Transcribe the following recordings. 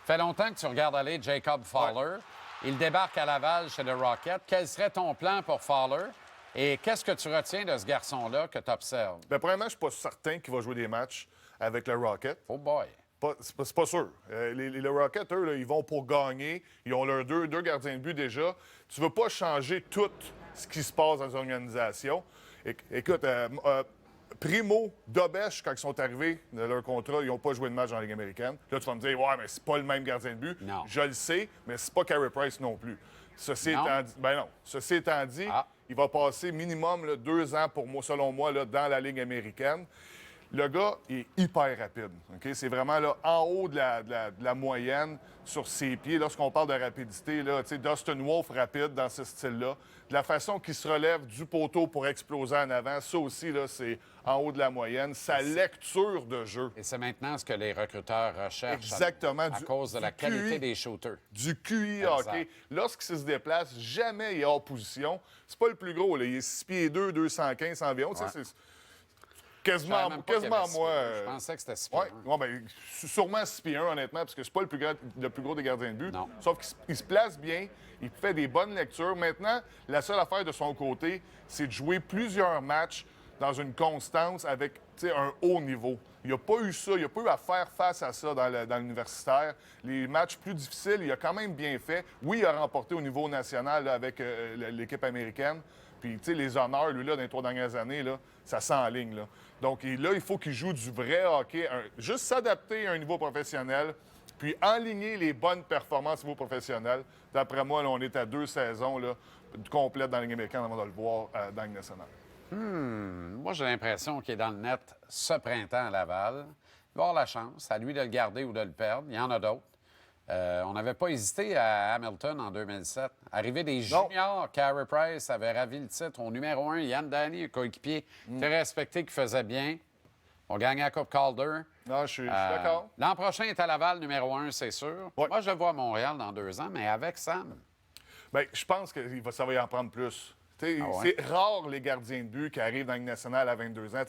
Fait longtemps que tu regardes aller Jacob Fowler. Il débarque à Laval chez le Rocket. Quel serait ton plan pour Fowler? Et qu'est-ce que tu retiens de ce garçon-là que tu observes? Bien, premièrement, je ne suis pas certain qu'il va jouer des matchs avec le Rocket. Oh boy! C'est pas sûr. Les Rockets, eux, là, ils vont pour gagner. Ils ont leurs deux gardiens de but déjà. Tu ne veux pas changer tout ce qui se passe dans une organisation. Écoute, Primo, Dobesch, quand ils sont arrivés de leur contrat, ils n'ont pas joué de match dans la Ligue américaine. Là, tu vas me dire, ouais, mais c'est pas le même gardien de but. Non. Je le sais, mais c'est pas Carey Price non plus. Ceci étant dit, ben non. Ceci étant dit, il va passer minimum là, 2 ans, pour moi, selon moi, là, dans la Ligue américaine. Le gars est hyper rapide. Okay? C'est vraiment là, en haut de la moyenne sur ses pieds. Lorsqu'on parle de rapidité, là, Dustin Wolf rapide dans ce style-là. De la façon qu'il se relève du poteau pour exploser en avant, ça aussi, là, c'est en haut de la moyenne. Sa lecture de jeu. Et c'est maintenant ce que les recruteurs recherchent. Exactement. À cause de la qualité des shooters. Du QI hockey. Lorsqu'il se déplace, jamais il est hors position. C'est pas le plus gros. Là. Il est 6 pieds 2, 215 environ. Ouais. C'est quasiment moi. Je pensais que c'était 6 pieds. Ouais, ben, sûrement 6 pieds 1, honnêtement, parce que c'est pas le plus gros des gardiens de but. Non. Sauf qu'il se place bien, il fait des bonnes lectures. Maintenant, la seule affaire de son côté, c'est de jouer plusieurs matchs dans une constance avec un haut niveau. Il n'a pas eu ça, il n'a pas eu à faire face à ça dans l'universitaire. Les matchs plus difficiles, il a quand même bien fait. Oui, il a remporté au niveau national là, avec l'équipe américaine. Puis, tu sais, les honneurs, lui, là, dans les 3 dernières années, là, ça s'enligne, là. Donc, là, il faut qu'il joue du vrai hockey, juste s'adapter à un niveau professionnel, puis enligner les bonnes performances au niveau professionnel. D'après moi, là, on est à 2 saisons là, complètes dans la Ligue américaine avant de le voir dans la Ligue nationale. Moi, j'ai l'impression qu'il est dans le net ce printemps à Laval. Il va avoir la chance, à lui de le garder ou de le perdre. Il y en a d'autres. On n'avait pas hésité à Hamilton en 2007. Arrivé des juniors, Carey Price avait ravi le titre au numéro 1. Yann Danny, coéquipier très respecté, qui faisait bien. On gagnait la Coupe Calder. Non, je suis d'accord. L'an prochain est à Laval, numéro 1, c'est sûr. Ouais. Moi, je le vois à Montréal dans 2 ans, mais avec Sam. Bien, je pense que ça va y en prendre plus. C'est rare les gardiens de but qui arrivent dans la Ligue nationale à 22 ans.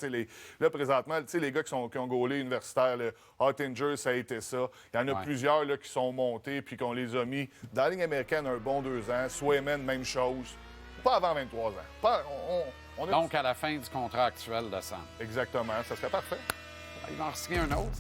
Là, présentement, les gars qui ont gaulé universitaire, Ottinger, ça a été ça. Il y en a plusieurs là, qui sont montés puis qu'on les a mis dans la Ligue américaine un bon 2 ans. Swayman, même chose. Pas avant 23 ans. Donc, à la fin du contrat actuel de Sam. Exactement. Ça serait parfait. Il va en signer un autre.